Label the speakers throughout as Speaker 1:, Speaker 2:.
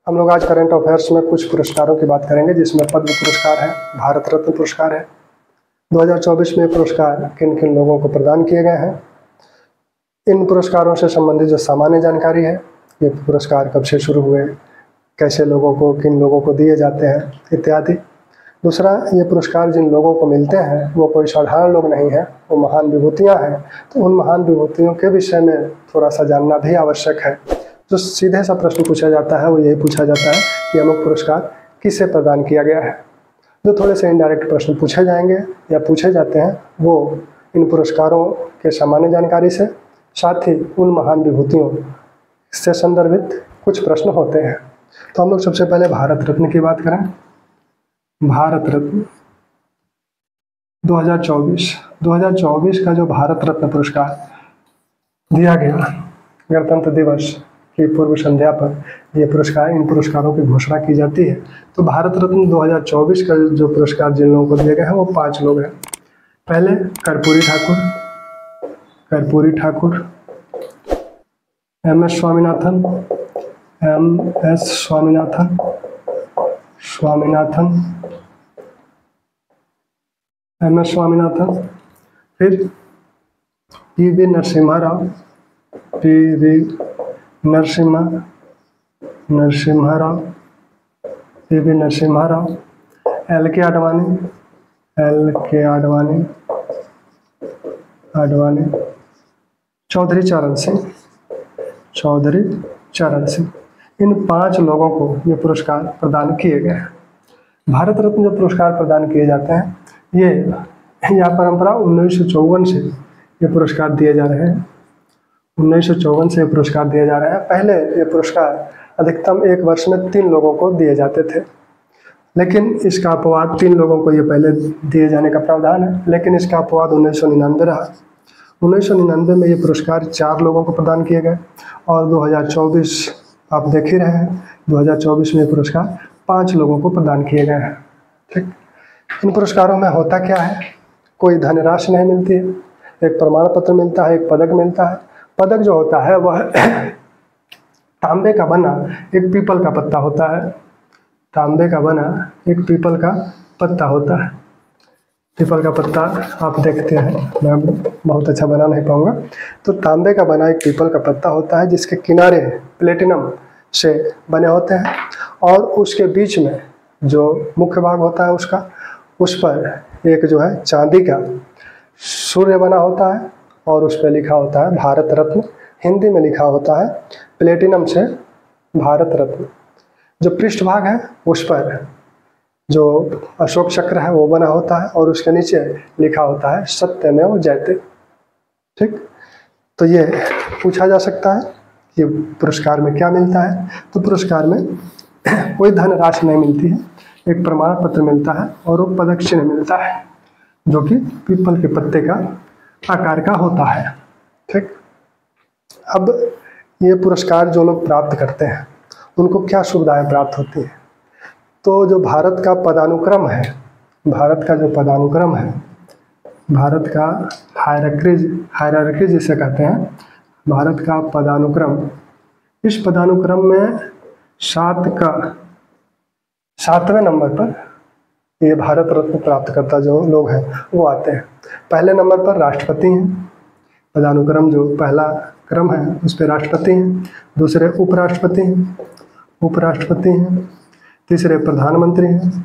Speaker 1: हम लोग आज करंट अफेयर्स में कुछ पुरस्कारों की बात करेंगे, जिसमें पद्म पुरस्कार है, भारत रत्न पुरस्कार है। 2024 में पुरस्कार किन किन लोगों को प्रदान किए गए हैं, इन पुरस्कारों से संबंधित जो सामान्य जानकारी है, ये पुरस्कार कब से शुरू हुए, कैसे लोगों को, किन लोगों को दिए जाते हैं इत्यादि। दूसरा, ये पुरस्कार जिन लोगों को मिलते हैं वो कोई साधारण लोग नहीं हैं, वो महान विभूतियाँ हैं। तो उन महान विभूतियों के विषय में थोड़ा सा जानना भी आवश्यक है। जो सीधे सा प्रश्न पूछा जाता है वो यही पूछा जाता है कि अमुक पुरस्कार किसे प्रदान किया गया है। जो थोड़े से इनडायरेक्ट प्रश्न पूछे जाएंगे या पूछे जाते हैं वो इन पुरस्कारों के सामान्य जानकारी से, साथ ही उन महान विभूतियों से संदर्भित कुछ प्रश्न होते हैं। तो हम लोग सबसे पहले भारत रत्न की बात करें। भारत रत्न 2024 का जो भारत रत्न पुरस्कार दिया गया गणतंत्र दिवस की पूर्व संध्या पर ये पुरस्कार, इन पुरस्कारों की घोषणा की जाती है। तो भारत रत्न 2024 का जो पुरस्कार जिन लोगों को दिए गए हैं वो 5 लोग हैं। पहले कर्पूरी ठाकुर, MS स्वामीनाथन, MS स्वामीनाथन, फिर PV नरसिम्हा राव, LK आडवाणी, चौधरी चरण सिंह। इन 5 लोगों को ये पुरस्कार प्रदान किए गए हैं। भारत रत्न जो पुरस्कार प्रदान किए जाते हैं, यह परंपरा 1954 से ये पुरस्कार दिए जा रहे हैं। 1954 से ये पुरस्कार दिए जा रहे हैं। पहले ये पुरस्कार अधिकतम एक वर्ष में 3 लोगों को दिए जाते थे, लेकिन इसका अपवाद 3 लोगों को ये पहले दिए जाने का प्रावधान है, लेकिन इसका अपवाद 1999 रहा। 1999 में ये पुरस्कार 4 लोगों को प्रदान किए गए और 2024 आप देख ही रहे हैं, 2024 में ये पुरस्कार 5 लोगों को प्रदान किए गए हैं। ठीक, इन पुरस्कारों में होता क्या है, कोई धनराशि नहीं मिलती है, एक प्रमाण पत्र मिलता है, एक पदक मिलता है। पदक जो होता है वह तांबे का बना एक पीपल का पत्ता होता है। तांबे का बना एक पीपल का पत्ता होता है। पीपल का पत्ता आप देखते हैं, मैं बहुत अच्छा बना नहीं पाऊंगा। तो तांबे का बना एक पीपल का पत्ता होता है जिसके किनारे प्लेटिनम से बने होते हैं और उसके बीच में जो मुख्य भाग होता है उसका, उस पर एक जो है चांदी का सूर्य बना होता है और उस पर लिखा होता है भारत रत्न। हिंदी में लिखा होता है प्लेटिनम से भारत रत्न। जो पृष्ठभाग है उस पर जो अशोक चक्र है वो बना होता है और उसके नीचे लिखा होता है सत्यमेव जयते। ठीक, तो ये पूछा जा सकता है कि पुरस्कार में क्या मिलता है। तो पुरस्कार में कोई धनराशि नहीं मिलती है, एक प्रमाण पत्र मिलता है और वो पदक चिन्ह मिलता है जो कि पीपल के पत्ते का आकार का होता है। ठीक, अब ये पुरस्कार जो लोग प्राप्त करते हैं उनको क्या सुविधाएं प्राप्त होती हैं। तो जो भारत का पदानुक्रम है, भारत का जो पदानुक्रम है, भारत का हायरार्की जिसे कहते हैं, भारत का पदानुक्रम, इस पदानुक्रम में 7वें नंबर पर ये भारत रत्न प्राप्त करता जो लोग हैं वो आते हैं। पहले नंबर पर राष्ट्रपति हैं, पदानुक्रम जो पहला क्रम है उस पर राष्ट्रपति हैं। दूसरे उपराष्ट्रपति हैं। तीसरे प्रधानमंत्री हैं।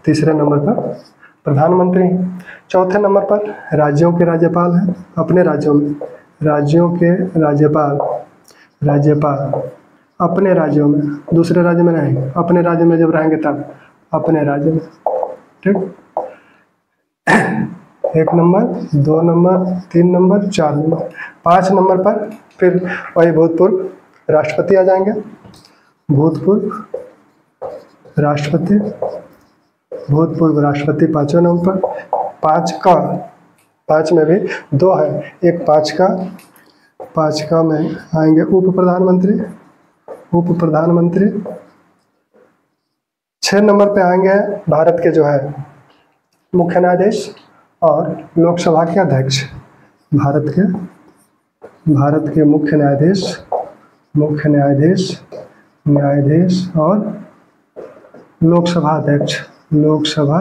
Speaker 1: तीसरे नंबर पर प्रधानमंत्री हैं। चौथे नंबर पर राज्यों के राज्यपाल हैं। अपने राज्यों में राज्यों के राज्यपाल अपने राज्यों में, दूसरे राज्य में रहेंगे, अपने राज्य में जब रहेंगे तब अपने राज्य में। ठीक, 1 number, 2 number, 3 number, 4 number, 5 number पर फिर वही भूतपूर्व राष्ट्रपति आ जाएंगे। भूतपूर्व राष्ट्रपति 5वें नंबर पर। 5 में भी 2 है, एक 5 का में आएंगे उप प्रधानमंत्री। 6 नंबर पे आएंगे भारत के जो है मुख्य न्यायाधीश और लोकसभा के अध्यक्ष। भारत के मुख्य न्यायाधीश न्यायाधीश और लोकसभा अध्यक्ष। लोकसभा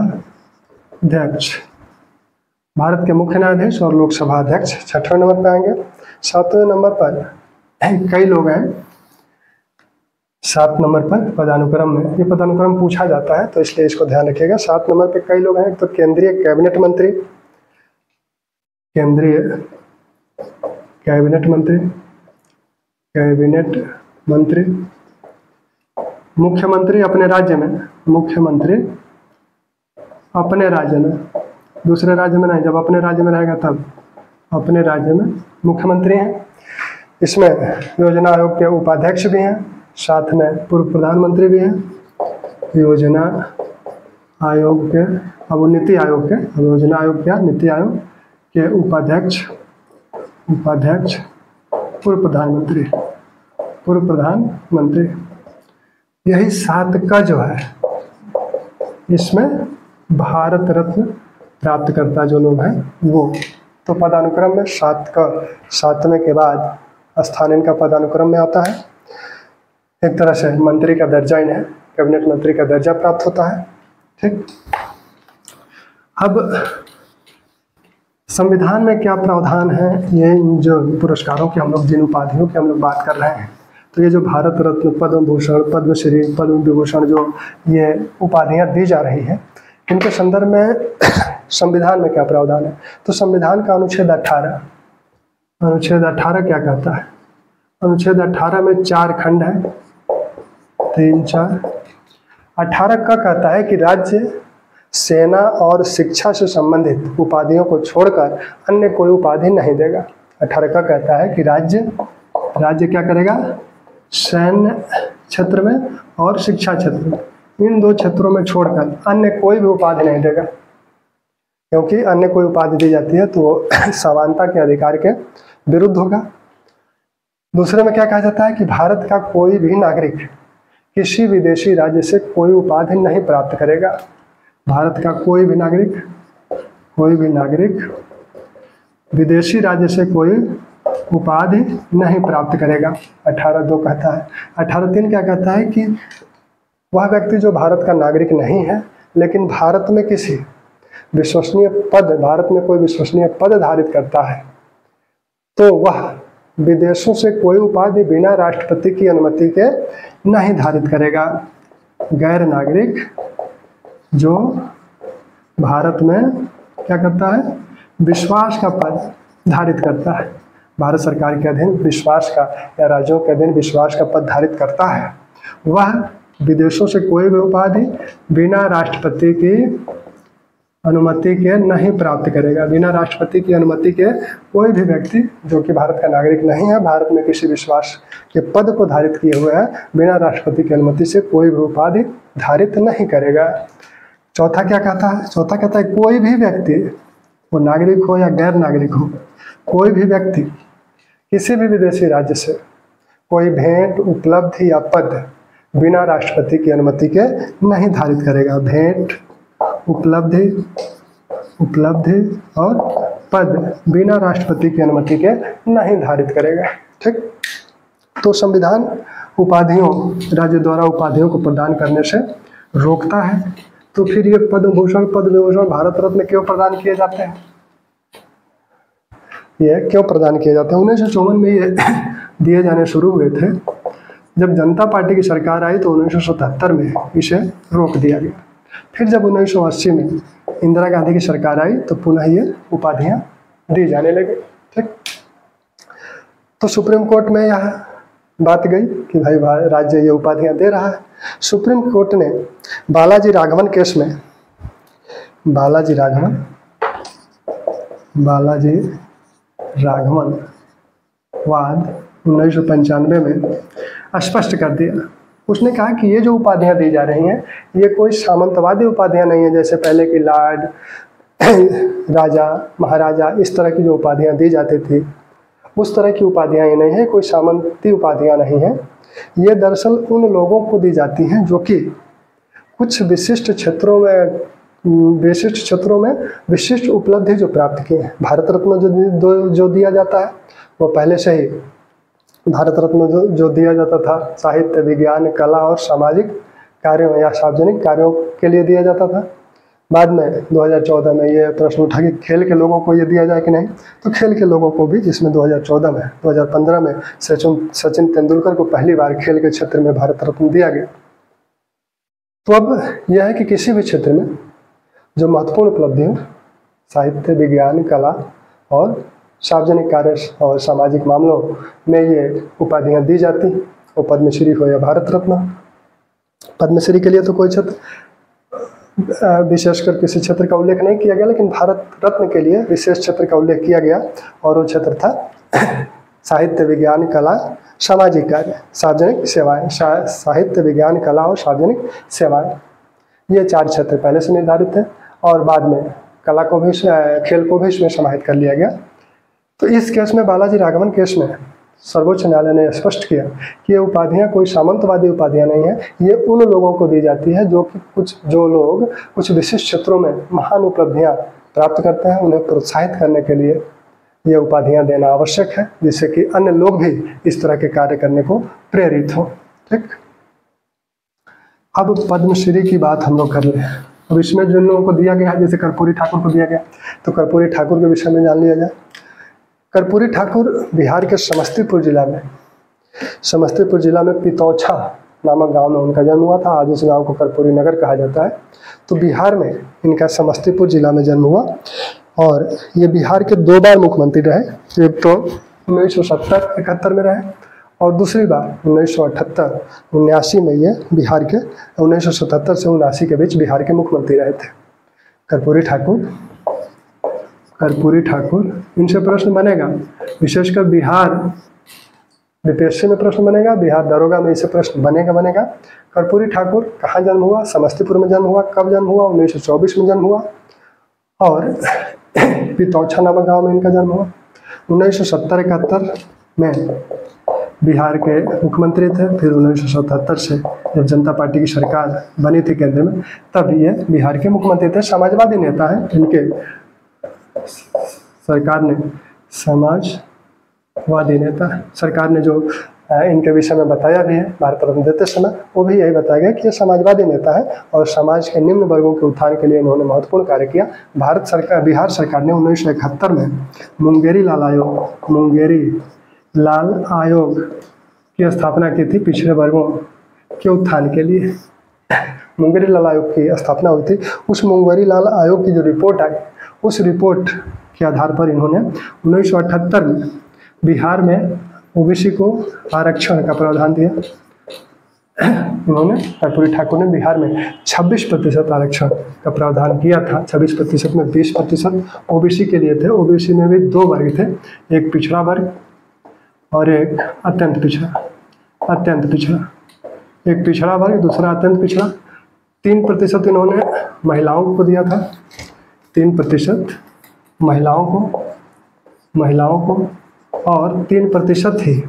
Speaker 1: अध्यक्ष भारत के मुख्य न्यायाधीश और लोकसभा अध्यक्ष 6वें नंबर पर आएंगे। 7वें नंबर पर कई लोग हैं। 7 नंबर पर पदानुक्रम में, ये पदानुक्रम पूछा जाता है तो इसलिए इसको ध्यान रखिएगा। 7 नंबर पे कई लोग हैं। तो केंद्रीय कैबिनेट मंत्री, केंद्रीय कैबिनेट मंत्री, कैबिनेट मंत्री, मुख्यमंत्री अपने राज्य में, मुख्यमंत्री अपने राज्य में, दूसरे राज्य में नहीं, जब अपने राज्य में रहेगा तब अपने राज्य में मुख्यमंत्री हैं। इसमें योजना आयोग के उपाध्यक्ष भी हैं, साथ में पूर्व प्रधानमंत्री भी हैं। योजना आयोग के, अब नीति आयोग के, अब योजना आयोग क्या, नीति आयोग के उपाध्यक्ष, उपाध्यक्ष पूर्व प्रधानमंत्री, पूर्व प्रधानमंत्री। यही 7 का जो है, इसमें भारत रत्न प्राप्त करता जो लोग हैं वो, तो पदानुक्रम में 7 का, 7वें के बाद स्थान इनका पदानुक्रम में आता है। एक तरह से मंत्री का दर्जा इन्हें, कैबिनेट मंत्री का दर्जा प्राप्त होता है। ठीक, अब संविधान में क्या प्रावधान है, ये जो पुरस्कारों के हम लोग, जिन उपाधियों की हम लोग बात कर रहे हैं, तो ये जो भारत रत्न, पद्म भूषण, पद्मश्री, पद्म विभूषण, जो ये उपाधियां दी जा रही हैं, इनके संदर्भ में संविधान में क्या प्रावधान है। तो संविधान का अनुच्छेद 18, अनुच्छेद 18 क्या कहता है। अनुच्छेद 18 में 4 खंड है, 3, 4। 18 का कहता है कि राज्य सेना और शिक्षा से संबंधित उपाधियों को छोड़कर अन्य कोई उपाधि नहीं देगा। 18 का कहता है कि राज्य क्या करेगा, सैन्य क्षेत्र में और शिक्षा क्षेत्र में, इन 2 क्षेत्रों में छोड़कर अन्य कोई भी उपाधि नहीं देगा, क्योंकि अन्य कोई उपाधि दी जाती है तो वो समानता के अधिकार के विरुद्ध होगा। दूसरे में क्या कहा जाता है कि भारत का कोई भी नागरिक किसी विदेशी राज्य से कोई उपाधि नहीं प्राप्त करेगा। भारत का कोई भी नागरिक विदेशी राज्य से कोई उपाधि नहीं प्राप्त करेगा। 18(2) कहता है। 18(3) क्या कहता है कि वह व्यक्ति जो भारत का नागरिक नहीं है लेकिन भारत में किसी विश्वसनीय पद, भारत में कोई विश्वसनीय पद धारित करता है, तो वह विदेशों से कोई उपाधि बिना राष्ट्रपति की अनुमति के नहीं धारित करेगा। गैर नागरिक जो भारत में क्या करता है, विश्वास का पद धारित करता है, भारत सरकार के अधीन विश्वास का या राज्यों के अधीन विश्वास का पद धारित करता है, वह विदेशों से कोई भी उपाधि बिना राष्ट्रपति की अनुमति के नहीं प्राप्त करेगा। बिना राष्ट्रपति की अनुमति के कोई भी व्यक्ति जो कि भारत का नागरिक नहीं है, भारत में किसी विश्वास के पद को धारित किए हुए है, बिना राष्ट्रपति की अनुमति से कोई भी उपाधि धारित नहीं करेगा। चौथा क्या कहता है, चौथा कहता है कोई भी व्यक्ति, वो नागरिक हो या गैर नागरिक हो, कोई भी व्यक्ति किसी भी विदेशी राज्य से कोई भेंट, उपलब्धि या पद बिना राष्ट्रपति की अनुमति के नहीं धारित करेगा। भेंट, उपलब्धि और पद बिना राष्ट्रपति की अनुमति के नहीं धारित करेगा। ठीक, तो संविधान उपाधियों, राज्य द्वारा उपाधियों को प्रदान करने से रोकता है। तो फिर ये पद्म भूषण, पद्म विभूषण, भारत रत्न क्यों प्रदान किए जाते हैं, ये क्यों प्रदान किए जाते हैं। 1954 में ये दिए जाने शुरू हुए थे। जब जनता पार्टी की सरकार आई तो 1977 में इसे रोक दिया गया। फिर जब 1980 में इंदिरा गांधी की सरकार आई तो पुनः ये उपाधियां दी जाने लगी। ठीक, तो सुप्रीम कोर्ट में यह बात गई कि भाई राज्य ये उपाधियां दे रहा है। सुप्रीम कोर्ट ने बालाजी राघवन केस में, बालाजी राघवन वाद 1995 में स्पष्ट कर दिया। उसने कहा कि ये जो उपाधियां दी जा रही हैं ये कोई सामंतवादी उपाधियां नहीं है, जैसे पहले की लॉर्ड, राजा, महाराजा, इस तरह की जो उपाधियां दी जाती थी उस तरह की उपाधियां ये नहीं है, कोई सामंती उपाधियां नहीं हैं। ये दरअसल उन लोगों को दी जाती हैं जो कि कुछ विशिष्ट क्षेत्रों में विशिष्ट उपलब्धि जो प्राप्त किए हैं। भारत रत्न जो दिया जाता है वो पहले से ही भारत रत्न जो दिया जाता था साहित्य, विज्ञान, कला और सामाजिक कार्यों या सार्वजनिक कार्यों के लिए दिया जाता था। बाद में 2014 में ये प्रश्न उठा कि खेल के लोगों को ये दिया जाए कि नहीं, तो खेल के लोगों को भी, जिसमें 2015 में सचिन तेंदुलकर को पहली बार खेल के क्षेत्र में भारत रत्न दिया गया। तो अब यह है कि किसी भी क्षेत्र में जो महत्वपूर्ण उपलब्धि हो, साहित्य, विज्ञान, कला और सार्वजनिक कार्य और सामाजिक मामलों में ये उपाधियाँ दी जाती, वो पद्मश्री हो या भारत रत्न। पद्मश्री के लिए तो कोई क्षेत्र विशेषकर किसी क्षेत्र का उल्लेख नहीं किया गया, लेकिन भारत रत्न के लिए विशेष क्षेत्र का उल्लेख किया गया और वो क्षेत्र था साहित्य, विज्ञान, कला, सामाजिक कार्य, सार्वजनिक सेवाएं। साहित्य, विज्ञान, कला और सार्वजनिक सेवाएं, ये 4 क्षेत्र पहले से निर्धारित थे और बाद में कला को भी, खेल को भी इसमें समाहित कर लिया गया। तो इस केस में, बालाजी राघवन केस में, सर्वोच्च न्यायालय ने स्पष्ट किया कि ये उपाधियां कोई सामंतवादी उपाधियां नहीं है, ये उन लोगों को दी जाती है जो लोग कुछ विशिष्ट क्षेत्रों में महान उपलब्धियां प्राप्त करते हैं, उन्हें प्रोत्साहित करने के लिए ये उपाधियां देना आवश्यक है, जिससे कि अन्य लोग भी इस तरह के कार्य करने को प्रेरित हो। ठीक, अब पद्मश्री की बात हम लोग कर लें। अब इसमें जिन लोगों को दिया गया है, जैसे कर्पूरी ठाकुर को दिया गया, तो कर्पूरी ठाकुर के विषय में जान लिया जाए। कर्पूरी ठाकुर बिहार के समस्तीपुर जिला में पितौछा नामक गांव में उनका जन्म हुआ था। आज उस गांव को कर्पूरी नगर कहा जाता है। तो बिहार में इनका समस्तीपुर जिला में जन्म हुआ और ये बिहार के 2 बार मुख्यमंत्री रहे। एक तो 1970-71 में रहे और दूसरी बार 1978-79 में ये बिहार के 1977 से 79 के बीच बिहार के मुख्यमंत्री रहे थे। कर्पूरी ठाकुर, इनसे प्रश्न बनेगा, विशेषकर बिहार बीपीएससी में प्रश्न बनेगा, बिहार दरोगा में इसे प्रश्न बनेगा। कर्पूरी ठाकुर कहाँ जन्म हुआ? समस्तीपुर में जन्म हुआ। कब जन्म हुआ? 1924 में जन्म हुआ और पितौछा नामक गांव में इनका जन्म हुआ। 1970-71 में बिहार के मुख्यमंत्री थे। फिर 1977 से जब जनता पार्टी की सरकार बनी थी केंद्र में, तब ये बिहार के मुख्यमंत्री थे। समाजवादी नेता हैं। इनके सरकार ने जो इनके विषय में बताया भी है भारत रत्न देते समय, वो भी यही बताया गया कि ये समाजवादी नेता है और समाज के निम्न वर्गों के उत्थान के लिए इन्होंने महत्वपूर्ण कार्य किया। बिहार सरकार ने 1971 में मुंगेरी लाल आयोग की स्थापना की थी पिछड़े वर्गों के उत्थान के लिए। मुंगेरी लाल आयोग की स्थापना हुई थी। उस मुंगेरी लाल आयोग की जो रिपोर्ट आई, उस रिपोर्ट के आधार पर इन्होंने 1978 में बिहार में ओबीसी को आरक्षण का प्रावधान दिया। इन्होंने, कर्पूरी ठाकुर ने बिहार में 26% आरक्षण का प्रावधान किया था। 26% में 20% ओबीसी के लिए थे। ओबीसी में भी 2 वर्ग थे, एक पिछड़ा वर्ग और एक अत्यंत पिछड़ा। एक पिछड़ा वर्ग, दूसरा अत्यंत पिछड़ा। 3% इन्होंने महिलाओं को दिया था। 3% महिलाओं को और 3% ही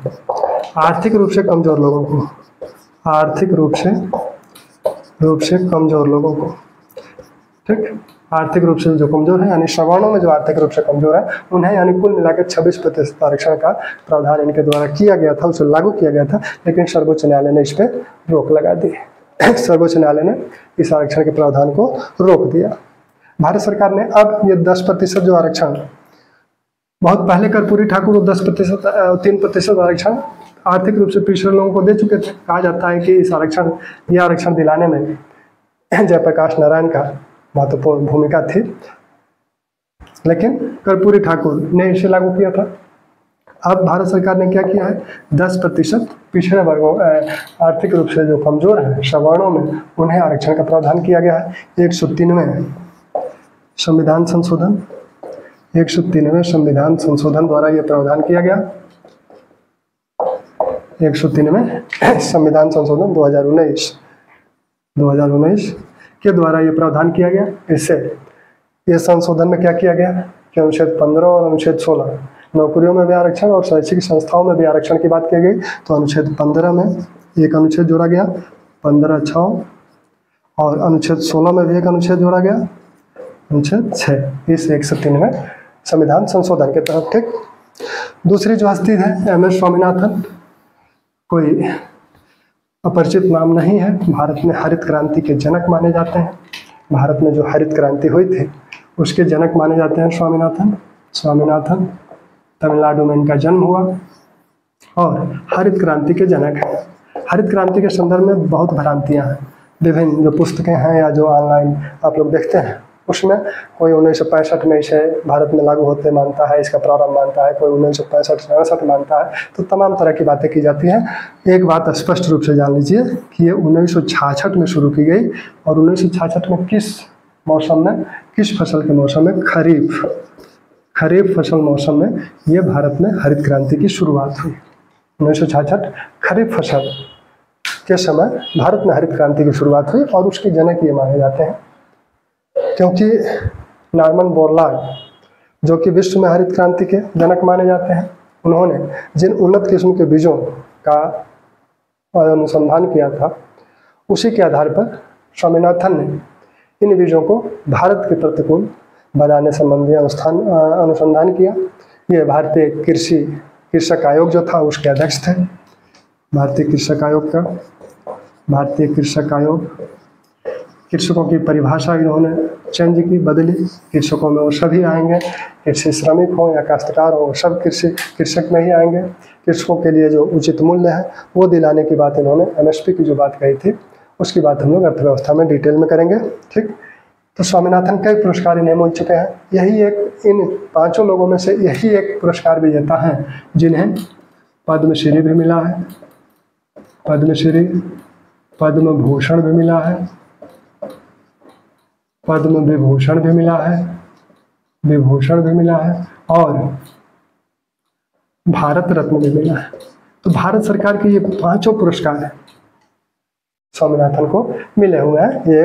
Speaker 1: आर्थिक रूप से कमजोर लोगों को। ठीक, आर्थिक रूप से जो कमजोर है, यानी सवर्णों में जो आर्थिक रूप से कमजोर है, उन्हें यानी कुल मिलाकर 26% आरक्षण का प्रावधान इनके द्वारा किया गया था, उसे लागू किया गया था। लेकिन सर्वोच्च न्यायालय ने इस पर रोक लगा दी। सर्वोच्च न्यायालय ने इस आरक्षण के प्रावधान को रोक दिया। भारत सरकार ने अब ये 10% जो आरक्षण, बहुत पहले कर्पूरी ठाकुर 10%, 3% आरक्षण आर्थिक रूप से पिछड़े लोगों को दे चुके थे। कहा जाता है कि यह आरक्षण दिलाने में जयप्रकाश नारायण का महत्वपूर्ण भूमिका थी, लेकिन कर्पूरी ठाकुर ने इसे लागू किया था। अब भारत सरकार ने क्या किया है, 10% पिछड़े वर्गों, आर्थिक रूप से जो कमजोर हैं, सवर्णों में, उन्हें आरक्षण का प्रावधान किया गया है। 193 संविधान संशोधन द्वारा यह प्रावधान किया गया। 193 संविधान संशोधन 2019 के द्वारा यह प्रावधान किया गया। इससे यह संशोधन में क्या किया गया कि अनुच्छेद 15 और अनुच्छेद 16 नौकरियों में भी आरक्षण और शैक्षिक संस्थाओं में भी आरक्षण की बात की गई। तो अनुच्छेद 15 में एक अनुच्छेद जोड़ा गया, 15(6), और अनुच्छेद 16 में भी एक अनुच्छेद जोड़ा गया, अनुच्छेद 6, इस 193 संविधान संशोधन के तहत। ठीक, दूसरी जो हस्ती है MS स्वामीनाथन, कोई अपरिचित नाम नहीं है। भारत में हरित क्रांति के जनक माने जाते हैं। भारत में जो हरित क्रांति हुई थी उसके जनक माने जाते हैं स्वामीनाथन। तमिलनाडु में इनका जन्म हुआ और हरित क्रांति के जनक हैं। हरित क्रांति के संदर्भ में बहुत भ्रांतियां हैं। विभिन्न जो पुस्तकें हैं या जो ऑनलाइन आप लोग देखते हैं उसमें कोई 1965 में इसे भारत में लागू होते मानता है, इसका प्रारंभ मानता है, कोई 1965-67 मानता है, तो तमाम तरह की बातें की जाती हैं। एक बात स्पष्ट रूप से जान लीजिए कि ये 1966 में शुरू की गई और 1966 में किस मौसम में, किस फसल के मौसम में, खरीफ फसल मौसम में ये भारत में हरित क्रांति की शुरुआत हुई। 1966 खरीफ फसल के समय भारत में हरित क्रांति की शुरुआत हुई और उसके जनक ये माने जाते हैं क्योंकि नॉर्मन बोरलॉग जो कि विश्व में हरित क्रांति के जनक माने जाते हैं, उन्होंने जिन उन्नत किस्म के बीजों का अनुसंधान किया था उसी के आधार पर स्वामीनाथन ने इन बीजों को भारत के प्रतिकूल बनाने संबंधी अनुसंधान किया। ये भारतीय कृषक आयोग जो था उसके अध्यक्ष थे। भारतीय कृषक आयोग कृषकों की परिभाषा इन्होंने चेंज की, बदली। कृषकों में वो सभी आएंगे, कृषि श्रमिक हो या काश्तकार हो, सब कृषक में ही आएंगे। कृषकों के लिए जो उचित मूल्य है वो दिलाने की बात इन्होंने, MSP की जो बात कही थी उसकी बात हम लोग अर्थव्यवस्था में डिटेल में करेंगे। ठीक, तो स्वामीनाथन कई पुरस्कार इन्हें मिल चुके हैं। यही एक, इन पांचों लोगों में से यही एक पुरस्कार विजेता हैं जिन्हें पद्मश्री भी मिला है, पद्म भूषण भी मिला है, पद्म विभूषण भी मिला है और भारत रत्न भी मिला है। तो भारत सरकार के ये पांचों पुरस्कार स्वामीनाथन को मिले हुए हैं। ये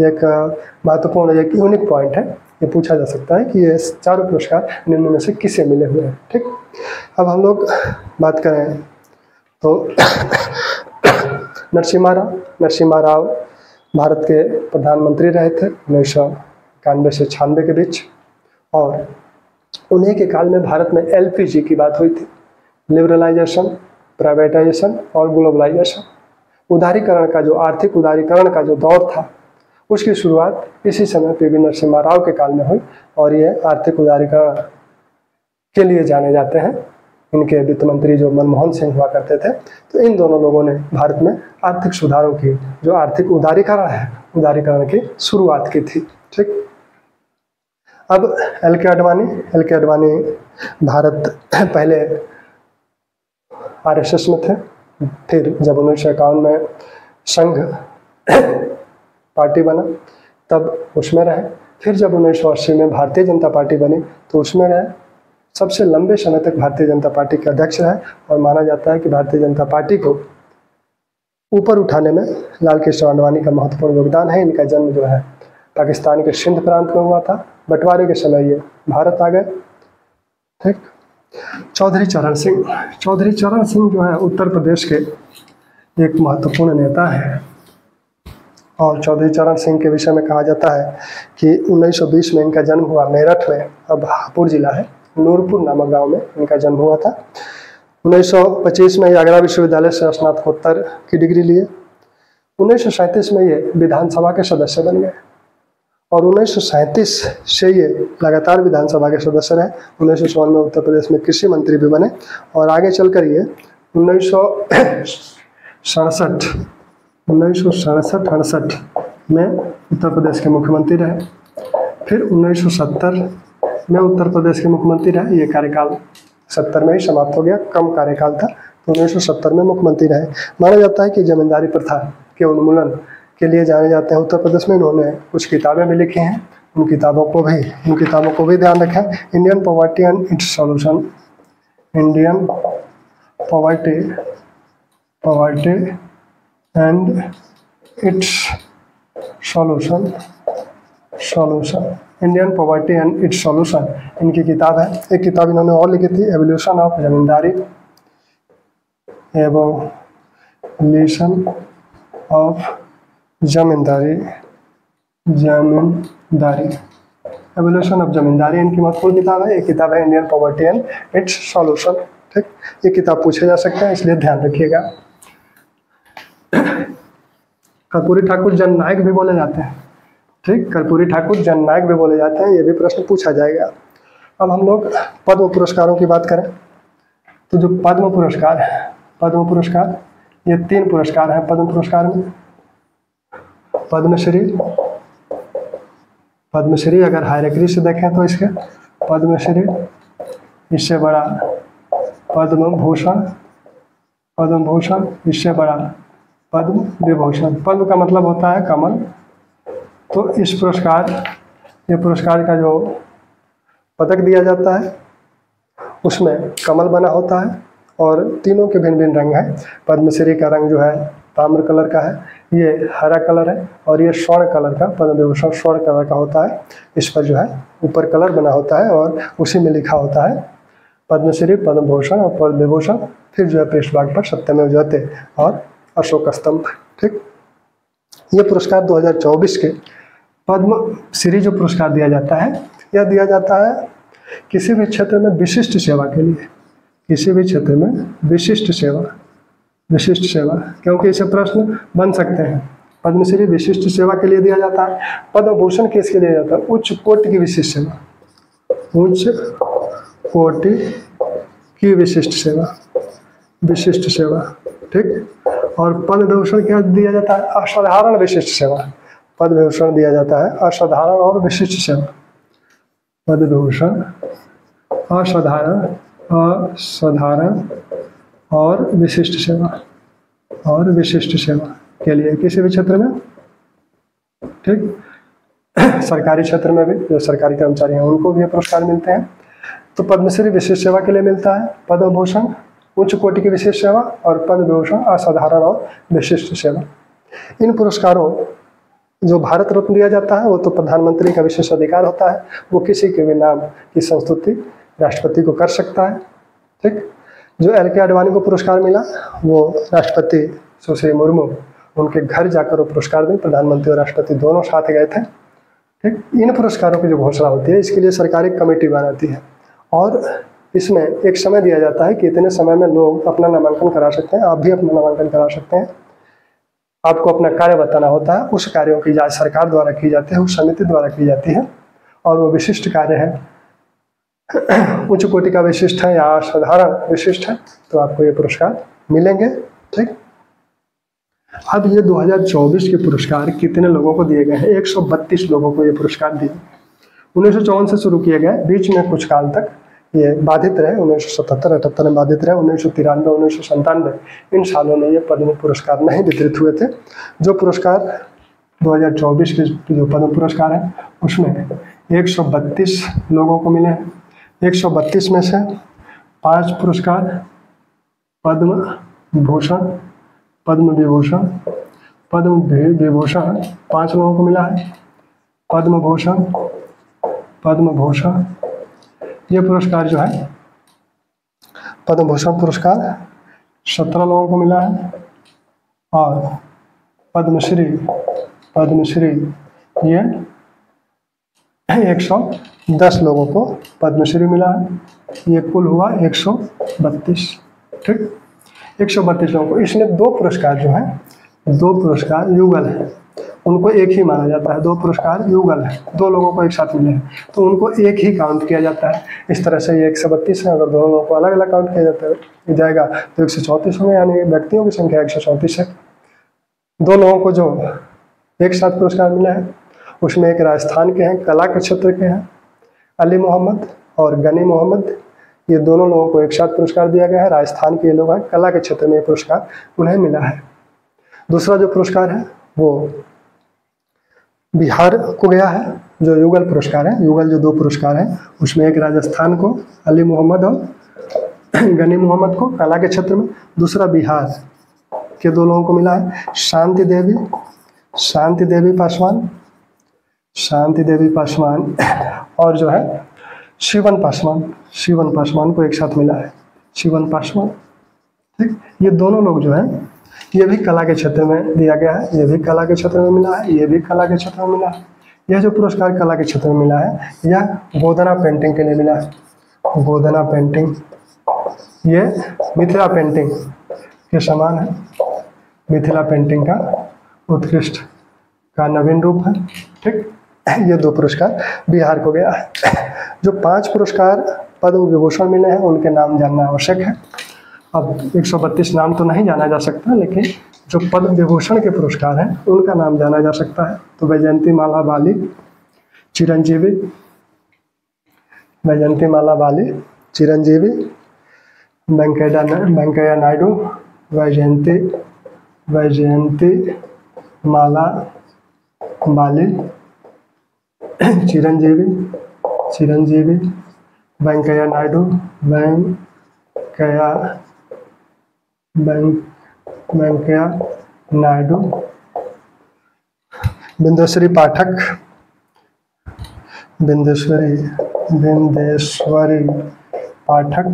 Speaker 1: एक महत्वपूर्ण, एक यूनिक पॉइंट है। ये पूछा जा सकता है कि ये चारों पुरस्कार निम्न में से किसे मिले हुए हैं। ठीक, अब हम लोग बात करें तो नरसिम्हा राव भारत के प्रधानमंत्री रहे थे 1991 से 96 के बीच और उन्हीं के काल में भारत में LPG की बात हुई थी। लिबरलाइजेशन, प्राइवेटाइजेशन और ग्लोबलाइजेशन, उदारीकरण का जो, आर्थिक उदारीकरण का जो दौर था उसकी शुरुआत इसी समय PV नरसिम्हा राव के काल में हुई और ये आर्थिक उदारीकरण के लिए जाने जाते हैं। इनके वित्त मंत्री जो मनमोहन सिंह हुआ करते थे, तो इन दोनों लोगों ने भारत में आर्थिक सुधारों की, जो आर्थिक उदारीकरण की शुरुआत की थी। ठीक, अब LK अडवाणी भारत पहले RSS में थे, फिर जब 1951 में संघ पार्टी बना तब उसमें रहे, फिर जब 1980 में भारतीय जनता पार्टी बनी तो उसमें रहे। सबसे लंबे समय तक भारतीय जनता पार्टी के अध्यक्ष रहे और माना जाता है कि भारतीय जनता पार्टी को ऊपर उठाने में लाल कृष्ण आडवाणी का महत्वपूर्ण योगदान है। इनका जन्म जो है पाकिस्तान के सिंध प्रांत में हुआ था, बंटवारे के समय ये भारत आ गए। ठीक, चौधरी चरण सिंह जो है उत्तर प्रदेश के एक महत्वपूर्ण नेता है और चौधरी चरण सिंह के विषय में कहा जाता है कि 1920 में इनका जन्म हुआ मेरठ में, अब हापुड़ जिला है, नूरपुर नामक गांव में इनका जन्म हुआ था। 1925 में ये आगरा विश्वविद्यालय से स्नातकोत्तर की डिग्री लिए। 1937 में ये विधानसभा के सदस्य बन गए और 1937 से ये लगातार विधानसभा के सदस्य रहे। 1954 में उत्तर प्रदेश में कृषि मंत्री भी बने और आगे चलकर ये 1967-68 में उत्तर प्रदेश के मुख्यमंत्री रहे। फिर 1970 में उत्तर प्रदेश के मुख्यमंत्री रहे। ये कार्यकाल 70 में ही समाप्त हो गया, कम कार्यकाल था, तो 1970 में मुख्यमंत्री रहे। माना जाता है कि जमींदारी प्रथा के उन्मूलन के लिए जाने जाते हैं उत्तर प्रदेश में। इन्होंने कुछ किताबें भी लिखी हैं, उन किताबों को भी ध्यान रखें। Indian poverty and its solution, Indian poverty and its solution, Indian poverty and its solution इनकी किताब है। एक किताब इन्होंने और लिखी थी, evolution of zamindari, evolution of zamindari, evolution of zamindari इनकी महत्वपूर्ण किताब है। एक किताब है Indian poverty and its solution. ठीक, ये किताब पूछे जा सकते हैं, इसलिए ध्यान रखिएगा। कर्पूरी ठाकुर जननायक भी बोले जाते हैं। ठीक, कर्पूरी ठाकुर जननायक भी बोले जाते हैं, ये भी प्रश्न पूछा जाएगा। अब हम लोग पद्म पुरस्कारों की बात करें तो जो पद्म पुरस्कार है, पद्म पुरस्कार ये 3 पुरस्कार हैं पद्म पुरस्कार में। पद्मश्री, पद्मश्री अगर हायरार्की से देखें तो इसके पद्मश्री, इससे बड़ा पद्म भूषण, पद्म भूषण, इससे बड़ा पद्म विभूषण। पद्म का मतलब होता है कमल। तो इस पुरस्कार, ये पुरस्कार का जो पदक दिया जाता है उसमें कमल बना होता है और तीनों के भिन्न भिन्न रंग हैं। पद्मश्री का रंग जो है ताम्र कलर का है, ये हरा कलर है, और ये स्वर्ण कलर का, पद्म विभूषण स्वर्ण कलर का होता है। इस पर जो है ऊपर कलर बना होता है और उसी में लिखा होता है पद्मश्री, पद्म भूषण और पद्म विभूषण। फिर जो है पृष्ठभाग पर सत्यमेव जयते और अशोक स्तंभ। ठीक, ये पुरस्कार 2024 के पद्म श्री जो पुरस्कार दिया जाता है, यह दिया जाता है किसी भी क्षेत्र में विशिष्ट सेवा के लिए, किसी भी क्षेत्र में विशिष्ट सेवा, विशिष्ट सेवा, क्योंकि इसे प्रश्न बन सकते हैं। पद्मश्री विशिष्ट सेवा के लिए दिया जाता है। पद्म भूषण किसके लिए जाता है? उच्च कोटि की विशिष्ट सेवा, उच्च कोटि की विशिष्ट सेवा, विशिष्ट सेवा। ठीक, और पद्म विभूषण क्या दिया जाता है? असाधारण विशिष्ट सेवा। पद्म विभूषण दिया जाता है असाधारण और विशिष्ट सेवा। पद्म विभूषण असाधारण, असाधारण और विशिष्ट सेवा, और विशिष्ट सेवा के लिए किसी भी क्षेत्र में। ठीक, सरकारी क्षेत्र में भी जो सरकारी कर्मचारी हैं उनको भी ये पुरस्कार मिलते हैं। तो पद्मश्री विशिष्ट सेवा के लिए मिलता है, पद्म भूषण उच्च कोटि की विशिष्ट सेवा और पद्म विभूषण असाधारण और विशिष्ट सेवा। इन पुरस्कारों जो भारत रत्न दिया जाता है वो तो प्रधानमंत्री का विशेष अधिकार होता है, वो किसी के भी नाम की संस्तुति राष्ट्रपति को कर सकता है। ठीक, जो LK आडवाणी को पुरस्कार मिला वो राष्ट्रपति सुश्री मुर्मू उनके घर जाकर वो पुरस्कार दें, प्रधानमंत्री और राष्ट्रपति दोनों साथ गए थे। ठीक, इन पुरस्कारों की जो घोषणा होती है इसके लिए सरकार एक कमेटी बनाती है और इसमें एक समय दिया जाता है कि इतने समय में लोग अपना नामांकन करा सकते हैं। आप भी अपना नामांकन करा सकते हैं। आपको अपना कार्य बताना होता है, उस कार्यों की जांच सरकार द्वारा की जाती है, उस समिति द्वारा की जाती है, और वो विशिष्ट कार्य है, उच्च कोटि का विशिष्ट है या असाधारण विशिष्ट है, तो आपको ये पुरस्कार मिलेंगे। ठीक, अब ये 2024 के पुरस्कार कितने लोगों को दिए गए हैं? 132 लोगों को ये पुरस्कार दिए। 1954 से शुरू किए गए, बीच में कुछ काल तक ये बाधित रहे, 1977-78 में बाधित रहे, 1993, 1997 इन सालों में ये पद्म पुरस्कार नहीं वितरित हुए थे। जो पुरस्कार 2024 के जो पद्म पुरस्कार है उसमें 132 लोगों को मिले हैं। 132 में से 5 पुरस्कार पद्म भूषण, पद्म विभूषण, पद्म विभूषण 5 लोगों को मिला है। पद्म भूषण, पद्म भूषण ये पुरस्कार जो है पद्म भूषण पुरस्कार 17 लोगों को मिला है, और पद्मश्री, पद्मश्री ये 110 लोगों को पद्मश्री मिला है। ये कुल हुआ 132। ठीक, 132 लोगों को। इसमें 2 पुरस्कार जो है, 2 पुरस्कार युगल है, उनको एक ही माना जाता है। 2 पुरस्कार युगल है, 2 लोगों को एक साथ मिले हैं तो उनको एक ही काउंट किया जाता है। इस तरह से ये 132 है। अगर दोनों लोगों को अलग अलग काउंट किया जाएगा तो 134 होंगे, यानी व्यक्तियों की संख्या 134 है। 2 लोगों को जो एक साथ पुरस्कार मिला है उसमें एक राजस्थान के हैं, कला के क्षेत्र के हैं, अली मोहम्मद और गनी मोहम्मद। ये दोनों लोगों को एक साथ पुरस्कार दिया गया है। राजस्थान के लोग हैं, कला के क्षेत्र में ये पुरस्कार उन्हें मिला है। दूसरा जो पुरस्कार है वो बिहार को गया है, जो युगल पुरस्कार है। युगल जो 2 पुरस्कार हैं उसमें एक राजस्थान को अली मोहम्मद और गनी मोहम्मद को कला के क्षेत्र में, दूसरा बिहार के 2 लोगों को मिला है, शांति देवी, शांति देवी पासवान, शांति देवी पासवान और जो है शिवन पासवान, शिवन पासवान को एक साथ मिला है, शिवन पासवान। ठीक, ये दोनों लोग जो है ये भी कला के क्षेत्र में दिया गया है, ये भी कला के क्षेत्र में मिला है, ये भी कला के क्षेत्र में मिला है। यह जो पुरस्कार कला के क्षेत्र में मिला है यह गोदना पेंटिंग के लिए मिला है। गोदना पेंटिंग ये मिथिला पेंटिंग के समान है, मिथिला पेंटिंग का उत्कृष्ट का नवीन रूप है। ठीक, ये 2 पुरस्कार बिहार को गया है। जो 5 पुरस्कार पद्म विभूषण मिले हैं उनके नाम जानना आवश्यक है। अब 132 नाम तो नहीं जाना जा सकता, लेकिन जो पद्म विभूषण के पुरस्कार हैं उनका नाम जाना जा सकता है। तो वैजयंती माला बाली, चिरंजीवी, वैजयंती माला बाली, चिरंजीवी, वेंकैया नायडू, वैजयंती माला बाली, चिरंजीवी, वेंकैया नायडू, वेंकैया नायडू, बिंदेश्वरी पाठक, बिंदेश्वरी पाठक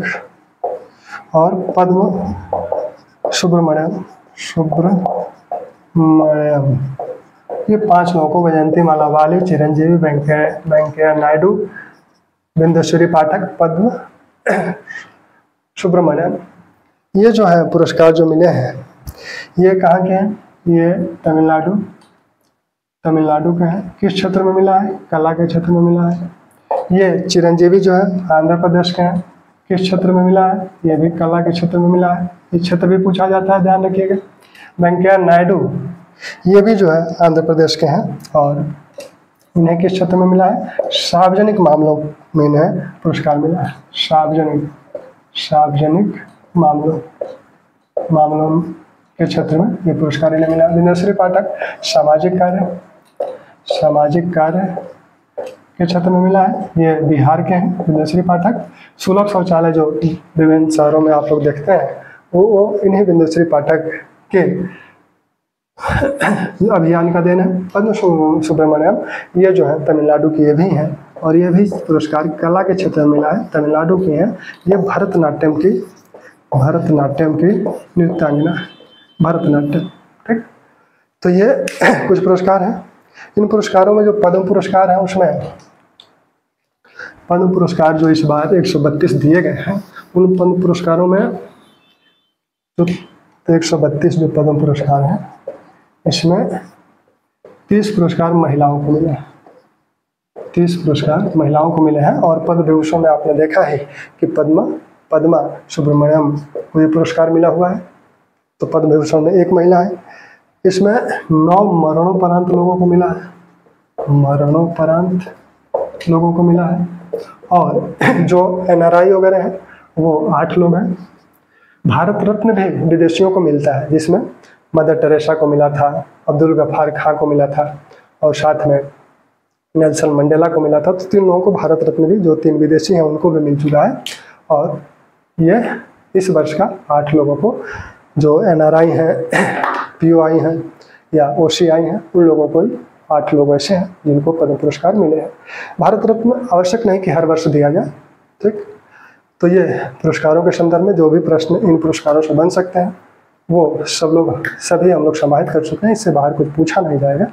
Speaker 1: और पद्म सुब्रमण्यम। ये 5 लोगों को, वैजयंती माला बाली, चिरंजीवी, वेंकैया नायडू, बिंदेश्वरी पाठक, पद्म सुब्रमण्यम, ये जो है पुरस्कार जो मिले हैं ये कहाँ के हैं? ये तमिलनाडु के हैं। किस क्षेत्र में मिला है? कला के क्षेत्र में मिला है। ये चिरंजीवी जो है आंध्र प्रदेश के हैं। किस क्षेत्र में मिला है? ये भी कला के क्षेत्र में मिला है। ये क्षेत्र भी पूछा जाता है, ध्यान रखिएगा। वेंकैया नायडू ये भी जो है आंध्र प्रदेश के हैं और इन्हें किस क्षेत्र में मिला है? सार्वजनिक मामलों में इन्हें पुरस्कार मिला है। सार्वजनिक मामलों के क्षेत्र में ये पुरस्कार इन्हें मिला। बिंदेश्वरी पाठक सामाजिक कार्य के क्षेत्र में मिला है। ये बिहार के हैं बिंदेश्वरी पाठक। सुलभ शौचालय जो विभिन्न शहरों में आप लोग देखते हैं वो इन्हीं बिंदेश्वरी पाठक के अभियान का देन है। पद्म सुब्रमण्यम ये जो है तमिलनाडु की ये भी हैं और ये भी पुरस्कार कला के क्षेत्र में मिला है, तमिलनाडु की हैं। ये भरतनाट्यम की नृत्यांगना, भरतनाट्यम। ठीक, तो ये कुछ पुरस्कार हैं। इन पुरस्कारों में जो पद्म पुरस्कार हैं उसमें पद्म पुरस्कार जो इस बार 132 दिए गए हैं उन पद्म पुरस्कारों में जो 132 जो पद्म पुरस्कार हैं इसमें 30 पुरस्कार महिलाओं को मिले हैं। 30 पुरस्कार महिलाओं को मिले हैं और पद्म विभूषण में आपने देखा है कि पद्मा सुब्रमण्यम को ये पुरस्कार मिला हुआ है। तो पद्म विभूषण में एक महिला है। इसमें 9 मरणोपरांत लोगों को मिला है और जो NRI वगैरह हैं वो 8 लोग हैं। भारत रत्न भी विदेशियों को मिलता है, जिसमें मदर टेरेसा को मिला था, अब्दुल गफ्फार खां को मिला था और साथ में नेल्सन मंडेला को मिला था। तो 3 लोगों को भारत रत्न भी, जो 3 विदेशी हैं उनको भी मिल चुका है। और ये इस वर्ष का 8 लोगों को, जो NRI हैं, POI हैं या OCI हैं, उन लोगों को 8 लोग ऐसे हैं जिनको पद्म पुरस्कार मिले हैं। भारत रत्न आवश्यक नहीं कि हर वर्ष दिया जाए। ठीक, तो ये पुरस्कारों के संदर्भ में जो भी प्रश्न इन पुरस्कारों से बन सकते हैं वो सभी हम लोग समाहित कर चुके हैं। इससे बाहर कुछ पूछा नहीं जाएगा।